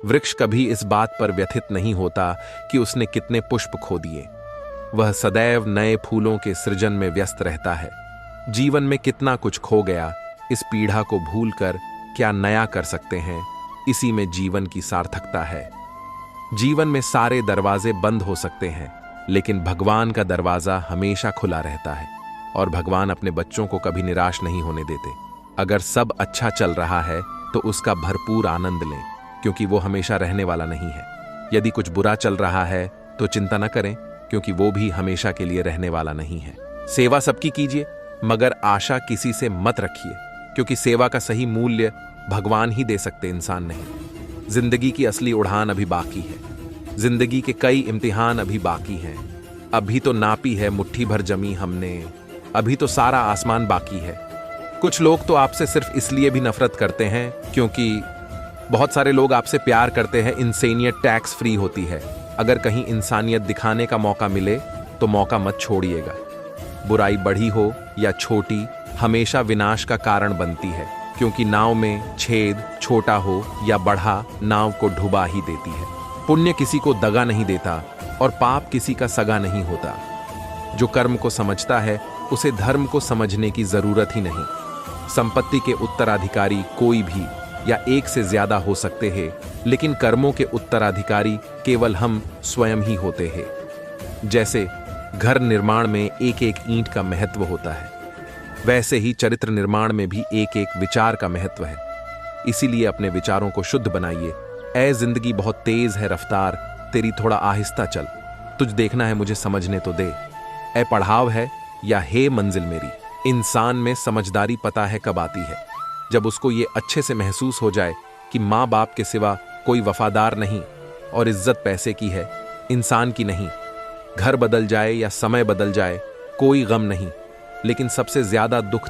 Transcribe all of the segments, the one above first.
वृक्ष कभी इस बात पर व्यथित नहीं होता कि उसने कितने पुष्प खो दिए। वह सदैव नए फूलों के सृजन में व्यस्त रहता है। जीवन में कितना कुछ खो गया, इस पीड़ा को भूलकर क्या नया कर सकते हैं, इसी में जीवन की सार्थकता है। जीवन में सारे दरवाजे बंद हो सकते हैं, लेकिन भगवान का दरवाजा हमेशा खुला रहता है और भगवान अपने बच्चों को कभी निराश नहीं होने देते। अगर सब अच्छा चल रहा है तो उसका भरपूर आनंद लें, क्योंकि वो हमेशा रहने वाला नहीं है। यदि कुछ बुरा चल रहा है तो चिंता न करें, क्योंकि वो भी हमेशा के लिए रहने वाला नहीं है। सेवा सबकी कीजिए, मगर आशा किसी से मत रखिए, क्योंकि सेवा का सही मूल्य भगवान ही दे सकते, इंसान नहीं। जिंदगी की असली उड़ान अभी बाकी है। जिंदगी के कई इम्तिहान अभी बाकी हैं। अभी तो नापी है मुट्ठी भर जमी हमने, अभी तो सारा आसमान बाकी है। कुछ लोग तो आपसे सिर्फ इसलिए भी नफरत करते हैं क्योंकि बहुत सारे लोग आपसे प्यार करते हैं। इंसानियत टैक्स फ्री होती है। अगर कहीं इंसानियत दिखाने का मौका मिले तो मौका मत छोड़िएगा। बुराई बड़ी हो या छोटी, हमेशा विनाश का कारण बनती है, क्योंकि नाव में छेद छोटा हो या बढ़ा, नाव को डुबा ही देती है। पुण्य किसी को दगा नहीं देता और पाप किसी का सगा नहीं होता। जो कर्म को समझता है उसे धर्म को समझने की जरूरत ही नहीं। संपत्ति के उत्तराधिकारी कोई भी या एक से ज्यादा हो सकते हैं, लेकिन कर्मों के उत्तराधिकारी केवल हम स्वयं ही होते हैं। जैसे घर निर्माण में एक एक ईंट का महत्व होता है, वैसे ही चरित्र निर्माण में भी एक एक विचार का महत्व है। इसीलिए अपने विचारों को शुद्ध बनाइए। ऐ जिंदगी बहुत तेज है रफ्तार, तेरी थोड़ा आहिस्ता चल, तुझ देखना है मुझे समझने तो दे। ऐ पढ़ाव है या हे मंजिल मेरी, इंसान में समझदारी पता है कब आती है, जब उसको ये अच्छे से महसूस हो जाए कि माँ बाप के सिवा कोई वफादार नहीं और इज्जत पैसे की है, इंसान की नहीं। घर बदल जाए या समय बदल जाए कोई गम नहीं, लेकिन सबसे ज्यादा दुख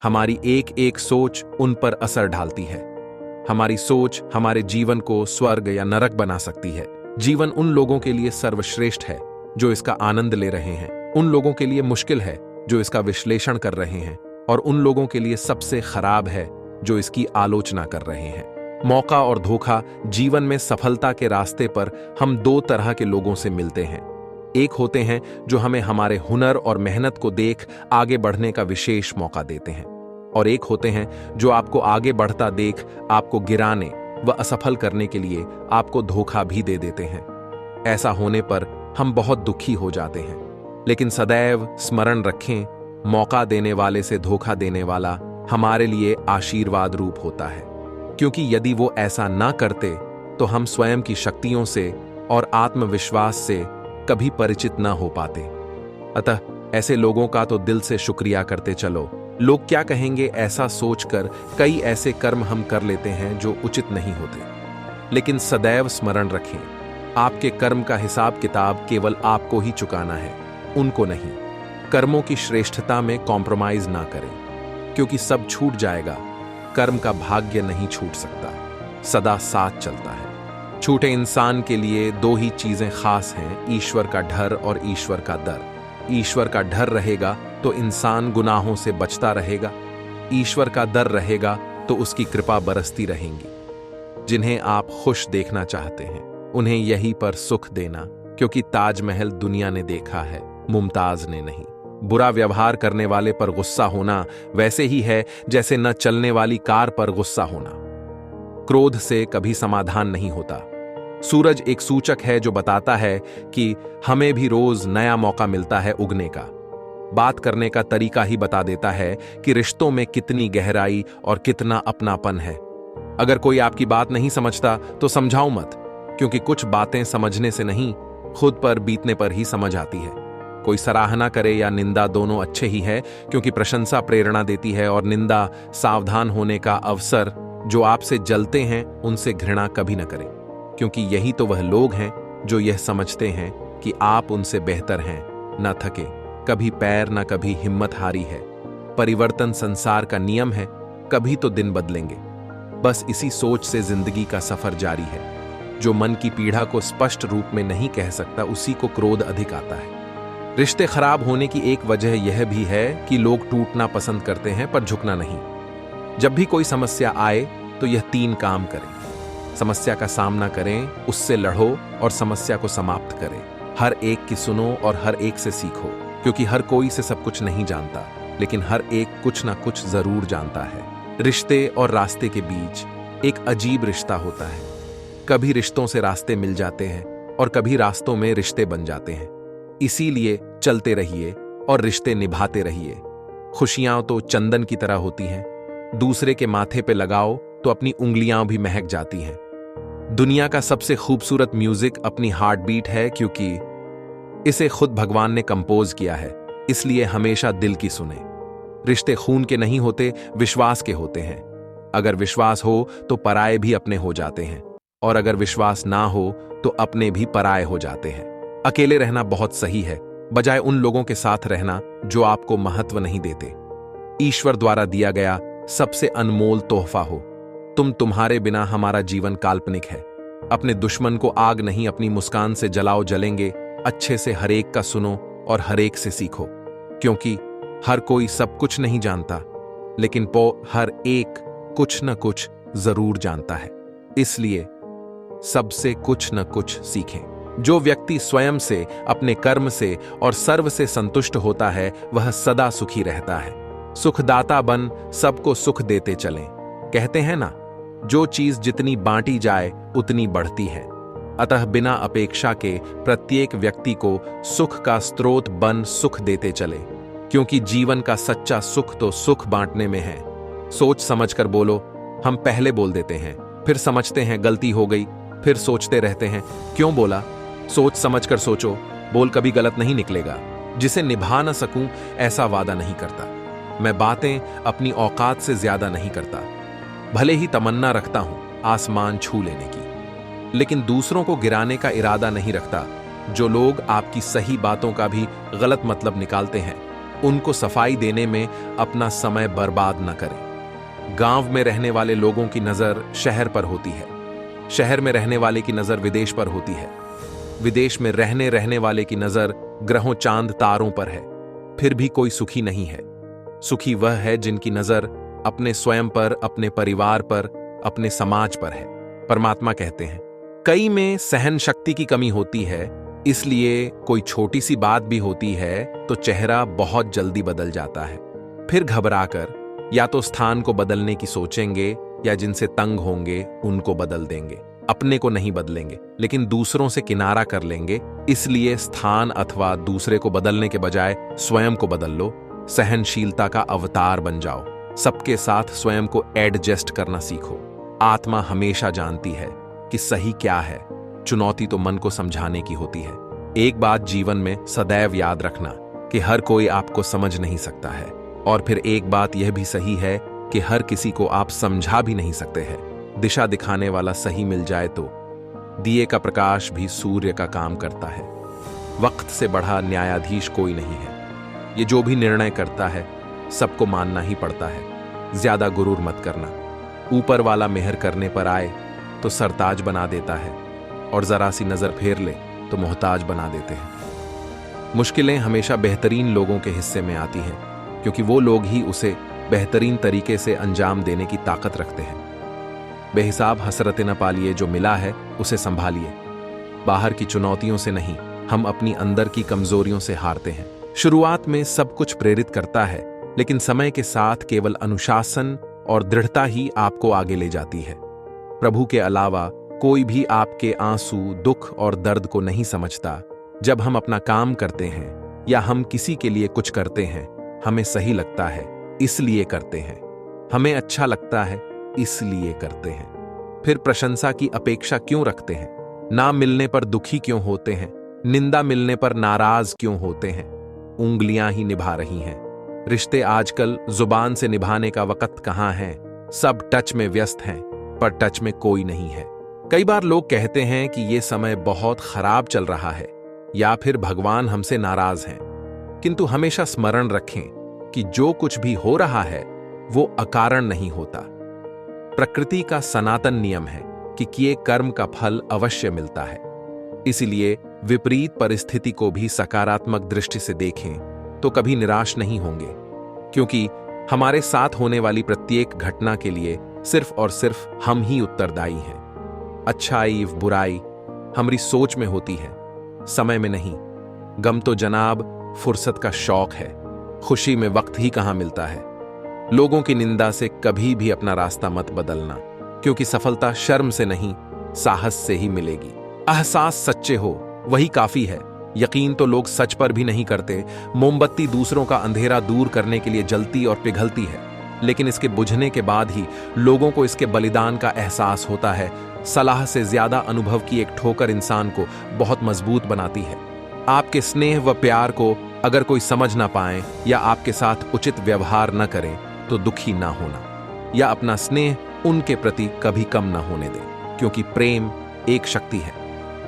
हमारी एक एक सोच उन पर असर डालती है। हमारी सोच हमारे जीवन को स्वर्ग या नरक बना सकती है। जीवन उन लोगों के लिए सर्वश्रेष्ठ है जो इसका आनंद ले रहे हैं, उन लोगों के लिए मुश्किल है जो इसका विश्लेषण कर रहे हैं, और उन लोगों के लिए सबसे खराब है जो इसकी आलोचना कर रहे हैं। मौका और धोखा। जीवन में सफलता के रास्ते पर हम दो तरह के लोगों से मिलते हैं। एक होते हैं जो हमें हमारे हुनर और मेहनत को देख आगे बढ़ने का विशेष मौका देते हैं, और एक होते हैं जो आपको आगे बढ़ता देख आपको गिराने व असफल करने के लिए आपको धोखा भी दे देते हैं। ऐसा होने पर हम बहुत दुखी हो जाते हैं, लेकिन सदैव स्मरण रखें, मौका देने वाले से धोखा देने वाला हमारे लिए आशीर्वाद रूप होता है, क्योंकि यदि वो ऐसा ना करते तो हम स्वयं की शक्तियों से और आत्मविश्वास से कभी परिचित ना हो पाते। अतः ऐसे लोगों का तो दिल से शुक्रिया करते चलो। लोग क्या कहेंगे ऐसा सोचकर कई ऐसे कर्म हम कर लेते हैं जो उचित नहीं होते, लेकिन सदैव स्मरण रखें, आपके कर्म का हिसाब किताब केवल आपको ही चुकाना है, उनको नहीं। कर्मों की श्रेष्ठता में कॉम्प्रोमाइज ना करें, क्योंकि सब छूट जाएगा, कर्म का भाग्य नहीं छूट सकता, सदा साथ चलता है। छूटे इंसान के लिए दो ही चीजें खास हैं, ईश्वर का डर और ईश्वर का दर। ईश्वर का डर रहेगा तो इंसान गुनाहों से बचता रहेगा, ईश्वर का डर रहेगा तो उसकी कृपा बरसती रहेंगी। जिन्हें आप खुश देखना चाहते हैं उन्हें यहीं पर सुख देना, क्योंकि ताजमहल दुनिया ने देखा है, मुमताज ने नहीं। बुरा व्यवहार करने वाले पर गुस्सा होना वैसे ही है जैसे न चलने वाली कार पर गुस्सा होना। क्रोध से कभी समाधान नहीं होता। सूरज एक सूचक है जो बताता है कि हमें भी रोज नया मौका मिलता है उगने का। बात करने का तरीका ही बता देता है कि रिश्तों में कितनी गहराई और कितना अपनापन है। अगर कोई आपकी बात नहीं समझता तो समझाओ मत, क्योंकि कुछ बातें समझने से नहीं, खुद पर बीतने पर ही समझ आती है। कोई सराहना करे या निंदा दोनों अच्छे ही है, क्योंकि प्रशंसा प्रेरणा देती है और निंदा सावधान होने का अवसर। जो आपसे जलते हैं उनसे घृणा कभी न करें, क्योंकि यही तो वह लोग हैं जो यह समझते हैं कि आप उनसे बेहतर हैं। न थके कभी पैर, न कभी हिम्मत हारी है। परिवर्तन संसार का नियम है, कभी तो दिन बदलेंगे। बस इसी सोच से जिंदगी का सफर जारी है। जो मन की पीड़ा को स्पष्ट रूप में नहीं कह सकता, उसी को क्रोध अधिक आता है। रिश्ते खराब होने की एक वजह यह भी है कि लोग टूटना पसंद करते हैं पर झुकना नहीं। जब भी कोई समस्या आए तो यह 3 काम करें। समस्या का सामना करें, उससे लड़ो और समस्या को समाप्त करें। हर एक की सुनो और हर एक से सीखो, क्योंकि हर कोई से सब कुछ नहीं जानता, लेकिन हर एक कुछ ना कुछ जरूर जानता है। रिश्ते और रास्ते के बीच एक अजीब रिश्ता होता है। कभी रिश्तों से रास्ते मिल जाते हैं और कभी रास्तों में रिश्ते बन जाते हैं। इसीलिए चलते रहिए और रिश्ते निभाते रहिए। खुशियां तो चंदन की तरह होती हैं, दूसरे के माथे पे लगाओ तो अपनी उंगलियां भी महक जाती हैं। दुनिया का सबसे खूबसूरत म्यूजिक अपनी हार्ट बीट है, क्योंकि इसे खुद भगवान ने कंपोज किया है। इसलिए हमेशा दिल की सुने। रिश्ते खून के नहीं होते, विश्वास के होते हैं। अगर विश्वास हो तो पराये भी अपने हो जाते हैं, और अगर विश्वास ना हो तो अपने भी पराये हो जाते हैं। अकेले रहना बहुत सही है, बजाय उन लोगों के साथ रहना जो आपको महत्व नहीं देते। ईश्वर द्वारा दिया गया सबसे अनमोल तोहफा हो तुम। तुम्हारे बिना हमारा जीवन काल्पनिक है। अपने दुश्मन को आग नहीं, अपनी मुस्कान से जलाओ, जलेंगे। अच्छे से हर एक का सुनो और हर एक से सीखो, क्योंकि हर कोई सब कुछ नहीं जानता, लेकिन हर एक कुछ न कुछ जरूर जानता है। इसलिए सबसे कुछ न कुछ सीखें। जो व्यक्ति स्वयं से, अपने कर्म से और सर्व से संतुष्ट होता है, वह सदा सुखी रहता है। सुखदाता बन सबको सुख देते चलें। कहते हैं ना, जो चीज जितनी बांटी जाए उतनी बढ़ती है। अतः बिना अपेक्षा के प्रत्येक व्यक्ति को सुख का स्रोत बन सुख देते चले, क्योंकि जीवन का सच्चा सुख तो सुख बांटने में है। सोच समझकर बोलो। हम पहले बोल देते हैं, फिर समझते हैं गलती हो गई, फिर सोचते रहते हैं क्यों बोला। सोच समझकर सोचो, बोल कभी गलत नहीं निकलेगा। जिसे निभा न सकूं ऐसा वादा नहीं करता। मैं बातें अपनी औकात से ज्यादा नहीं करता। भले ही तमन्ना रखता हूं आसमान छू लेने की, लेकिन दूसरों को गिराने का इरादा नहीं रखता। जो लोग आपकी सही बातों का भी गलत मतलब निकालते हैं, उनको सफाई देने में अपना समय बर्बाद न करें। गांव में रहने वाले लोगों की नजर शहर पर होती है, शहर में रहने वाले की नजर विदेश पर होती है, विदेश में रहने वाले की नजर ग्रहों चांद तारों पर है। फिर भी कोई सुखी नहीं है। सुखी वह है जिनकी नजर अपने स्वयं पर, अपने परिवार पर, अपने समाज पर है। परमात्मा कहते हैं, कई में सहन शक्ति की कमी होती है, इसलिए कोई छोटी सी बात भी होती है तो चेहरा बहुत जल्दी बदल जाता है। फिर घबराकर या तो स्थान को बदलने की सोचेंगे या जिनसे तंग होंगे उनको बदल देंगे। अपने को नहीं बदलेंगे, लेकिन दूसरों से किनारा कर लेंगे। इसलिए स्थान अथवा दूसरे को बदलने के बजाय स्वयं को बदल लो। सहनशीलता का अवतार बन जाओ। सबके साथ स्वयं को एडजस्ट करना सीखो। आत्मा हमेशा जानती है कि सही क्या है। चुनौती तो मन को समझाने की होती है। एक बात जीवन में सदैव याद रखना कि हर कोई आपको समझ नहीं सकता है, और फिर एक बात यह भी सही है कि हर किसी को आप समझा भी नहीं सकते हैं। दिशा दिखाने वाला सही मिल जाए तो दिए का प्रकाश भी सूर्य का काम करता है। वक्त से बढ़ा न्यायाधीश कोई नहीं है। ये जो भी निर्णय करता है सबको मानना ही पड़ता है। ज्यादा गुरूर मत करना। ऊपर वाला मेहर करने पर आए तो सरताज बना देता है, और जरा सी नजर फेर ले तो मोहताज बना देते हैं। मुश्किलें हमेशा बेहतरीन लोगों के हिस्से में आती हैं, क्योंकि वो लोग ही उसे बेहतरीन तरीके से अंजाम देने की ताकत रखते हैं। बेहिसाब हसरतें न पालिए, जो मिला है उसे संभालिए। बाहर की चुनौतियों से नहीं, हम अपनी अंदर की कमजोरियों से हारते हैं। शुरुआत में सब कुछ प्रेरित करता है, लेकिन समय के साथ केवल अनुशासन और दृढ़ता ही आपको आगे ले जाती है। प्रभु के अलावा कोई भी आपके आंसू, दुख और दर्द को नहीं समझता। जब हम अपना काम करते हैं या हम किसी के लिए कुछ करते हैं, हमें सही लगता है इसलिए करते हैं, हमें अच्छा लगता है इसलिए करते हैं। फिर प्रशंसा की अपेक्षा क्यों रखते हैं? ना मिलने पर दुखी क्यों होते हैं? निंदा मिलने पर नाराज क्यों होते हैं? उंगलियां ही निभा रही हैं। रिश्ते आजकल जुबान से निभाने का वक्त कहां है। सब टच में व्यस्त हैं, पर टच में कोई नहीं है। कई बार लोग कहते हैं कि ये समय बहुत खराब चल रहा है, या फिर भगवान हमसे नाराज हैं। किंतु हमेशा स्मरण रखें कि जो कुछ भी हो रहा है वो अकारण नहीं होता। प्रकृति का सनातन नियम है कि किए कर्म का फल अवश्य मिलता है। इसलिए विपरीत परिस्थिति को भी सकारात्मक दृष्टि से देखें तो कभी निराश नहीं होंगे, क्योंकि हमारे साथ होने वाली प्रत्येक घटना के लिए सिर्फ और सिर्फ हम ही उत्तरदायी हैं। अच्छाई बुराई हमारी सोच में होती है, समय में नहीं। गम तो जनाब फुर्सत का शौक है, खुशी में वक्त ही कहां मिलता है। लोगों की निंदा से कभी भी अपना रास्ता मत बदलना, क्योंकि सफलता शर्म से नहीं, साहस से ही मिलेगी। एहसास सच्चे हो वही काफी है। यकीन तो लोग सच पर भी नहीं करते। मोमबत्ती दूसरों का अंधेरा दूर करने के लिए जलती और पिघलती है, लेकिन इसके बुझने के बाद ही लोगों को इसके बलिदान का एहसास होता है। सलाह से ज्यादा अनुभव की एक ठोकर इंसान को बहुत मजबूत बनाती है। आपके स्नेह व प्यार को अगर कोई समझ ना पाए या आपके साथ उचित व्यवहार न करें तो दुखी ना होना, या अपना स्नेह उनके प्रति कभी कम ना होने दें, क्योंकि प्रेम एक शक्ति है,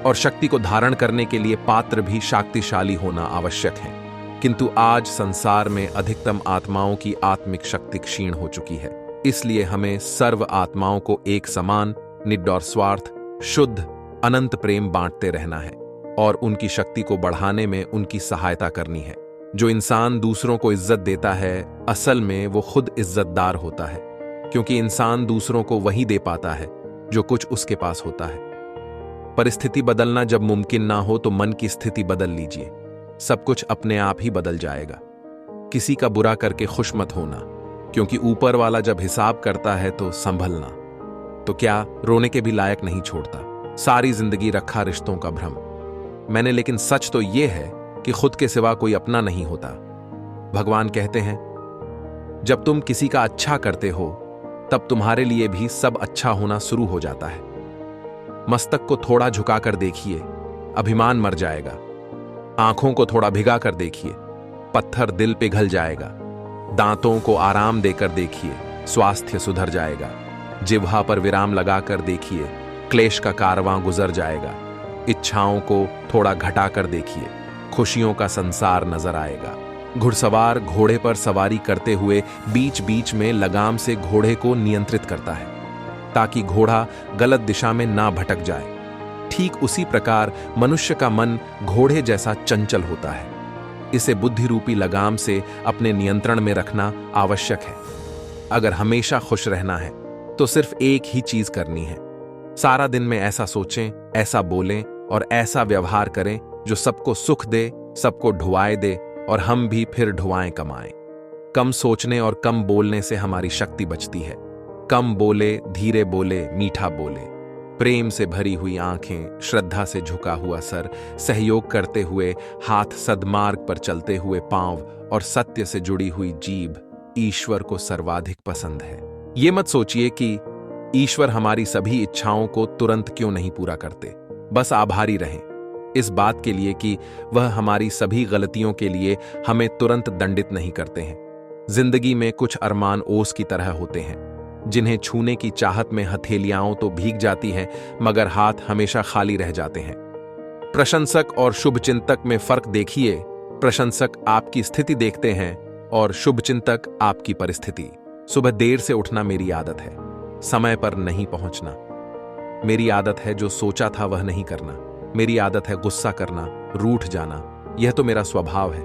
और शक्ति को धारण करने के लिए पात्र भी शक्तिशाली होना आवश्यक है। किंतु आज संसार में अधिकतम आत्माओं की आत्मिक शक्ति क्षीण हो चुकी है। इसलिए हमें सर्व आत्माओं को एक समान, निडर स्वार्थ, शुद्ध, अनंत प्रेम बांटते रहना है, और उनकी शक्ति को बढ़ाने में उनकी सहायता करनी है। जो इंसान दूसरों को इज्जत देता है, असल में वो खुद इज्जतदार होता है, क्योंकि इंसान दूसरों को वही दे पाता है जो कुछ उसके पास होता है। परिस्थिति बदलना जब मुमकिन ना हो तो मन की स्थिति बदल लीजिए, सब कुछ अपने आप ही बदल जाएगा। किसी का बुरा करके खुश मत होना, क्योंकि ऊपर वाला जब हिसाब करता है तो संभलना तो क्या रोने के भी लायक नहीं छोड़ता। सारी जिंदगी रखा रिश्तों का भ्रम मैंने, लेकिन सच तो यह है कि खुद के सिवा कोई अपना नहीं होता। भगवान कहते हैं, जब तुम किसी का अच्छा करते हो तब तुम्हारे लिए भी सब अच्छा होना शुरू हो जाता है। मस्तक को थोड़ा झुकाकर देखिए, अभिमान मर जाएगा। आंखों को थोड़ा भिगा कर देखिए, पत्थर दिल पिघल जाएगा। दांतों को आराम देकर देखिए, स्वास्थ्य सुधर जाएगा। जिह्वा पर विराम लगाकर देखिए, क्लेश का कारवां गुजर जाएगा। इच्छाओं को थोड़ा घटाकर देखिए, खुशियों का संसार नजर आएगा। घुड़सवार घोड़े पर सवारी करते हुए बीच बीच में लगाम से घोड़े को नियंत्रित करता है ताकि घोड़ा गलत दिशा में ना भटक जाए। ठीक उसी प्रकार मनुष्य का मन घोड़े जैसा चंचल होता है। इसे बुद्धि रूपी लगाम से अपने नियंत्रण में रखना आवश्यक है। अगर हमेशा खुश रहना है तो सिर्फ एक ही चीज करनी है। सारा दिन में ऐसा सोचें, ऐसा बोलें और ऐसा व्यवहार करें जो सबको सुख दे, सबको ढुआए दे और हम भी फिर ढुआएं कमाएं। कम सोचने और कम बोलने से हमारी शक्ति बचती है। कम बोले, धीरे बोले, मीठा बोले। प्रेम से भरी हुई आंखें, श्रद्धा से झुका हुआ सर, सहयोग करते हुए हाथ, सद्मार्ग पर चलते हुए पांव और सत्य से जुड़ी हुई जीभ ईश्वर को सर्वाधिक पसंद है। ये मत सोचिए कि ईश्वर हमारी सभी इच्छाओं को तुरंत क्यों नहीं पूरा करते। बस आभारी रहें इस बात के लिए कि वह हमारी सभी गलतियों के लिए हमें तुरंत दंडित नहीं करते हैं। जिंदगी में कुछ अरमान ओस की तरह होते हैं जिन्हें छूने की चाहत में हथेलियां तो भीग जाती हैं मगर हाथ हमेशा खाली रह जाते हैं। प्रशंसक और शुभचिंतक में फर्क देखिए। प्रशंसक आपकी स्थिति देखते हैं और शुभचिंतक आपकी परिस्थिति। सुबह देर से उठना मेरी आदत है, समय पर नहीं पहुंचना। मेरी आदत है जो सोचा था वह नहीं करना। मेरी आदत है गुस्सा करना, रूठ जाना। यह तो मेरा स्वभाव है।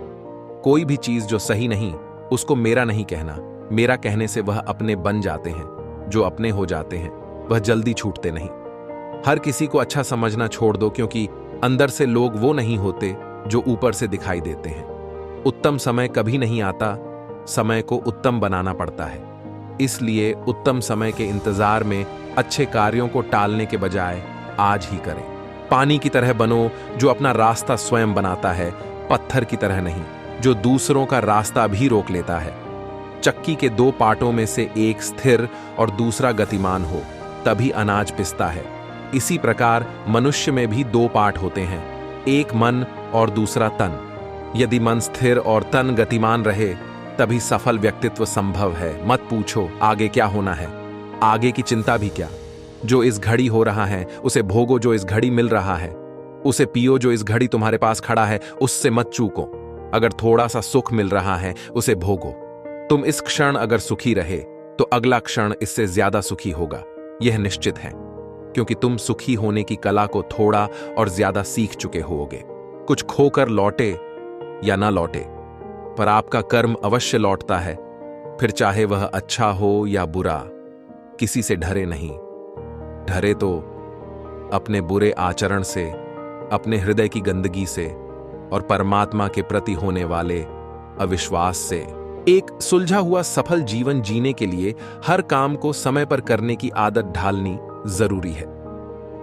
कोई भी चीज जो सही नहीं उसको मेरा नहीं कहना। मेरा कहने से वह अपने बन जाते हैं। जो अपने हो जाते हैं वह जल्दी छूटते नहीं। हर किसी को अच्छा समझना छोड़ दो क्योंकि अंदर से लोग वो नहीं होते जो ऊपर से दिखाई देते हैं। उत्तम समय कभी नहीं आता, समय को उत्तम बनाना पड़ता है। इसलिए उत्तम समय के इंतजार में अच्छे कार्यों को टालने के बजाय आज ही करें। पानी की तरह बनो जो अपना रास्ता स्वयं बनाता है, पत्थर की तरह नहीं जो दूसरों का रास्ता भी रोक लेता है। चक्की के दो पार्टों में से एक स्थिर और दूसरा गतिमान हो तभी अनाज पिसता है। इसी प्रकार मनुष्य में भी दो पार्ट होते हैं, एक मन और दूसरा तन। यदि मन स्थिर और तन गतिमान रहे तभी सफल व्यक्तित्व संभव है। मत पूछो आगे क्या होना है, आगे की चिंता भी क्या। जो इस घड़ी हो रहा है उसे भोगो, जो इस घड़ी मिल रहा है उसे पियो, जो इस घड़ी तुम्हारे पास खड़ा है उससे मत चूको। अगर थोड़ा सा सुख मिल रहा है उसे भोगो। तुम इस क्षण अगर सुखी रहे तो अगला क्षण इससे ज्यादा सुखी होगा, यह निश्चित है, क्योंकि तुम सुखी होने की कला को थोड़ा और ज्यादा सीख चुके होगे। कुछ खोकर लौटे या ना लौटे, पर आपका कर्म अवश्य लौटता है, फिर चाहे वह अच्छा हो या बुरा। किसी से डरे नहीं, डरे तो अपने बुरे आचरण से, अपने हृदय की गंदगी से और परमात्मा के प्रति होने वाले अविश्वास से। एक सुलझा हुआ सफल जीवन जीने के लिए हर काम को समय पर करने की आदत ढालनी जरूरी है।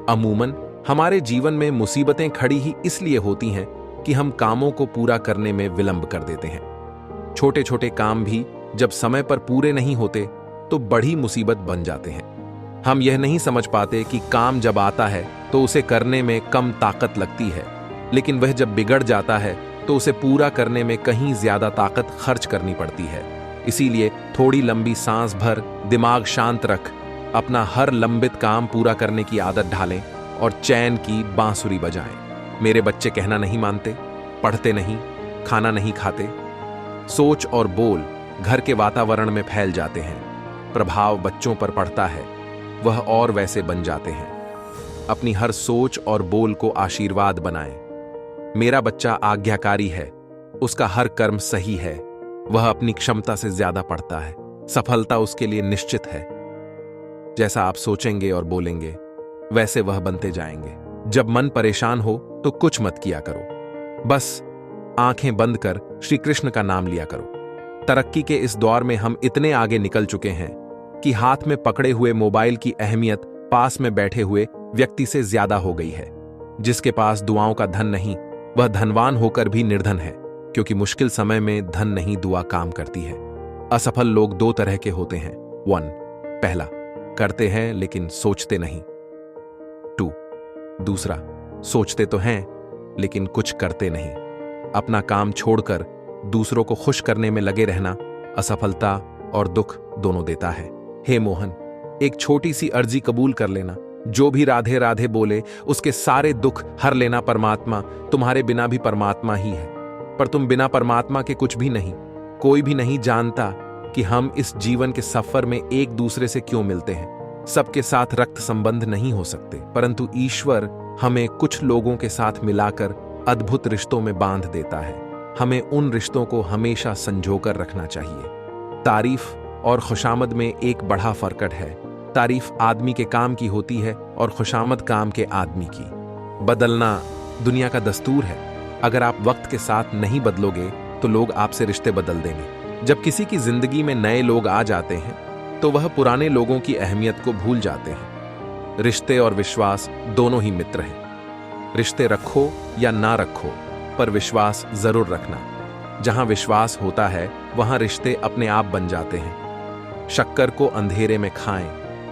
अमूमन हमारे जीवन में मुसीबतें खड़ी ही इसलिए होती हैं कि हम कामों को पूरा करने में विलंब कर देते हैं। छोटे छोटे काम भी जब समय पर पूरे नहीं होते तो बड़ी मुसीबत बन जाते हैं। हम यह नहीं समझ पाते कि काम जब आता है तो उसे करने में कम ताकत लगती है, लेकिन वह जब बिगड़ जाता है तो उसे पूरा करने में कहीं ज्यादा ताकत खर्च करनी पड़ती है। इसीलिए थोड़ी लंबी सांस भर, दिमाग शांत रख, अपना हर लंबित काम पूरा करने की आदत ढालें और चैन की बांसुरी बजाएं। मेरे बच्चे कहना नहीं मानते, पढ़ते नहीं, खाना नहीं खाते। सोच और बोल घर के वातावरण में फैल जाते हैं। प्रभाव बच्चों पर पड़ता है, वह और वैसे बन जाते हैं। अपनी हर सोच और बोल को आशीर्वाद बनाएं। मेरा बच्चा आज्ञाकारी है, उसका हर कर्म सही है, वह अपनी क्षमता से ज्यादा पढ़ता है, सफलता उसके लिए निश्चित है। जैसा आप सोचेंगे और बोलेंगे वैसे वह बनते जाएंगे। जब मन परेशान हो तो कुछ मत किया करो, बस आंखें बंद कर श्री कृष्ण का नाम लिया करो। तरक्की के इस दौर में हम इतने आगे निकल चुके हैं कि हाथ में पकड़े हुए मोबाइल की अहमियत पास में बैठे हुए व्यक्ति से ज्यादा हो गई है। जिसके पास दुआओं का धन नहीं वह धनवान होकर भी निर्धन है, क्योंकि मुश्किल समय में धन नहीं दुआ काम करती है। असफल लोग दो तरह के होते हैं। 1, पहला, करते हैं लेकिन सोचते नहीं। 2, दूसरा, सोचते तो हैं लेकिन कुछ करते नहीं। अपना काम छोड़कर दूसरों को खुश करने में लगे रहना असफलता और दुख दोनों देता है। हे मोहन, एक छोटी सी अर्जी कबूल कर लेना। जो भी राधे राधे बोले उसके सारे दुख हर लेना। परमात्मा तुम्हारे बिना भी परमात्मा ही है। पर तुम बिना परमात्मा के कुछ भी नहीं। कोई भी नहीं जानता कि हम इस जीवन के सफर में एक दूसरे से क्यों मिलते हैं। सबके साथ रक्त संबंध नहीं हो सकते, परंतु ईश्वर हमें कुछ लोगों के साथ मिलाकर अद्भुत रिश्तों में बांध देता है। हमें उन रिश्तों को हमेशा संजोकर रखना चाहिए। तारीफ और खुशामद में एक बड़ा फर्क है। तारीफ आदमी के काम की होती है और खुशामद काम के आदमी की। बदलना दुनिया का दस्तूर है। अगर आप वक्त के साथ नहीं बदलोगे तो लोग आपसे रिश्ते बदल देंगे। जब किसी की जिंदगी में नए लोग आ जाते हैं तो वह पुराने लोगों की अहमियत को भूल जाते हैं। रिश्ते और विश्वास दोनों ही मित्र हैं। रिश्ते रखो या ना रखो, पर विश्वास जरूर रखना। जहां विश्वास होता है वहां रिश्ते अपने आप बन जाते हैं। शक्कर को अंधेरे में खाएं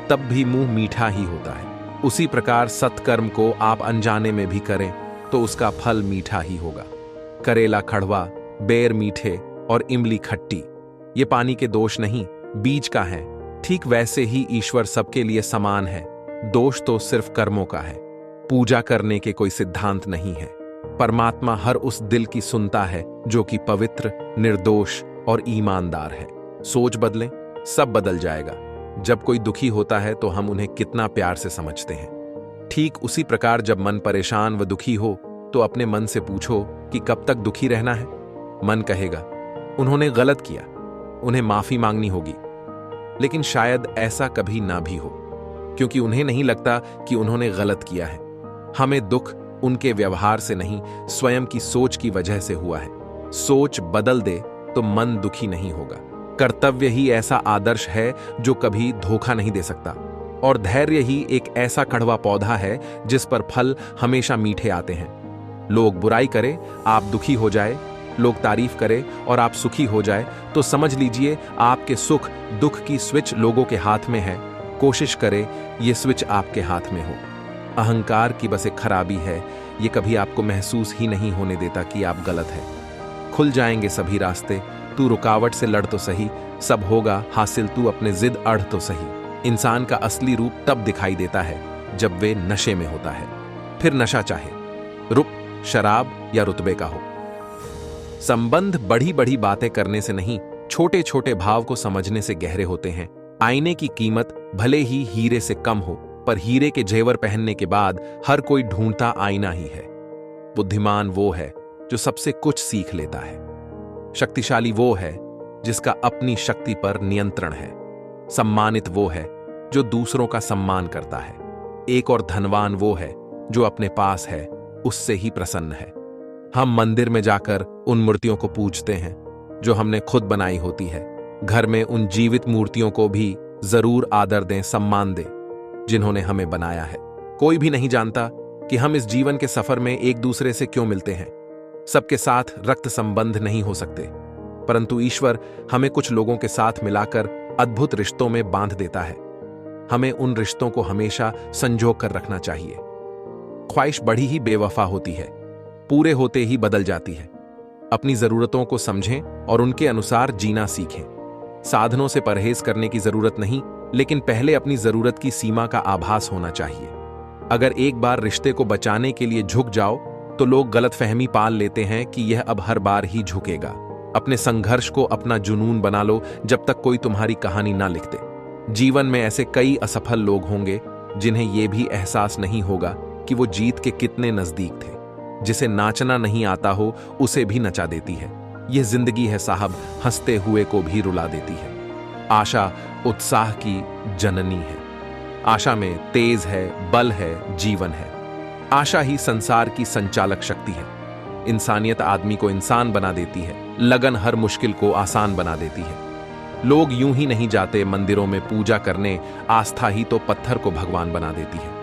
तब भी मुंह मीठा ही होता है। उसी प्रकार सत्कर्म को आप अनजाने में भी करें तो उसका फल मीठा ही होगा। करेला कड़वा, बेर मीठे और इमली खट्टी, ये पानी के दोष नहीं, बीज का है। ठीक वैसे ही ईश्वर सबके लिए समान है। दोष तो सिर्फ कर्मों का है। पूजा करने के कोई सिद्धांत नहीं है। परमात्मा हर उस दिल की सुनता है जो कि पवित्र, निर्दोष और ईमानदार है। सोच बदलें, सब बदल जाएगा। जब कोई दुखी होता है तो हम उन्हें कितना प्यार से समझते हैं। ठीक उसी प्रकार जब मन परेशान व दुखी हो तो अपने मन से पूछो कि कब तक दुखी रहना है। मन कहेगा उन्होंने गलत किया, उन्हें माफी मांगनी होगी। लेकिन शायद ऐसा कभी ना भी हो, क्योंकि उन्हें नहीं लगता कि उन्होंने गलत किया है। हमें दुख उनके व्यवहार से नहीं, स्वयं की सोच की वजह से हुआ है। सोच बदल दे तो मन दुखी नहीं होगा। कर्तव्य ही ऐसा आदर्श है जो कभी धोखा नहीं दे सकता, और धैर्य ही एक ऐसा कड़वा पौधा है जिस पर फल हमेशा मीठे आते हैं। लोग बुराई करें, आप दुखी हो जाए, लोग तारीफ करें और आप सुखी हो जाए, तो समझ लीजिए आपके सुख दुख की स्विच लोगों के हाथ में है। कोशिश करें ये स्विच आपके हाथ में हो। अहंकार की बस एक खराबी है, ये कभी आपको महसूस ही नहीं होने देता कि आप गलत हैं। खुल जाएंगे सभी रास्ते, तू रुकावट से लड़ तो सही, सब होगा हासिल तू अपने जिद अड़ तो सही। इंसान का असली रूप तब दिखाई देता है जब वे नशे में होता है। फिर नशा चाहे रुप, शराब या रुतबे का हो। संबंध बड़ी बड़ी बातें करने से नहीं, छोटे छोटे भाव को समझने से गहरे होते हैं। आईने की कीमत भले ही हीरे से कम हो, पर हीरे के जेवर पहनने के बाद हर कोई ढूंढता आईना ही है। बुद्धिमान वो है जो सबसे कुछ सीख लेता है। शक्तिशाली वो है जिसका अपनी शक्ति पर नियंत्रण है। सम्मानित वो है जो दूसरों का सम्मान करता है। एक और धनवान वो है जो अपने पास है उससे ही प्रसन्न है। हम मंदिर में जाकर उन मूर्तियों को पूजते हैं जो हमने खुद बनाई होती है। घर में उन जीवित मूर्तियों को भी जरूर आदर दें, सम्मान दें जिन्होंने हमें बनाया है। कोई भी नहीं जानता कि हम इस जीवन के सफर में एक दूसरे से क्यों मिलते हैं। सबके साथ रक्त संबंध नहीं हो सकते, परंतु ईश्वर हमें कुछ लोगों के साथ मिलाकर अद्भुत रिश्तों में बांध देता है। हमें उन रिश्तों को हमेशा संजो कर रखना चाहिए। ख्वाहिश बड़ी ही बेवफा होती है, पूरे होते ही बदल जाती है। अपनी जरूरतों को समझें और उनके अनुसार जीना सीखें। साधनों से परहेज करने की जरूरत नहीं, लेकिन पहले अपनी जरूरत की सीमा का आभास होना चाहिए। अगर एक बार रिश्ते को बचाने के लिए झुक जाओ तो लोग गलतफहमी पाल लेते हैं कि यह अब हर बार ही झुकेगा। अपने संघर्ष को अपना जुनून बना लो जब तक कोई तुम्हारी कहानी ना लिख दे। जीवन में ऐसे कई असफल लोग होंगे जिन्हें यह भी एहसास नहीं होगा कि वो जीत के कितने नजदीक थे। जिसे नाचना नहीं आता हो उसे भी नचा देती है। यह जिंदगी है साहब, हंसते हुए को भी रुला देती है। आशा उत्साह की जननी है। आशा में तेज है, बल है, जीवन है। आशा ही संसार की संचालक शक्ति है। इंसानियत आदमी को इंसान बना देती है, लगन हर मुश्किल को आसान बना देती है। लोग यूं ही नहीं जाते मंदिरों में पूजा करने, आस्था ही तो पत्थर को भगवान बना देती है।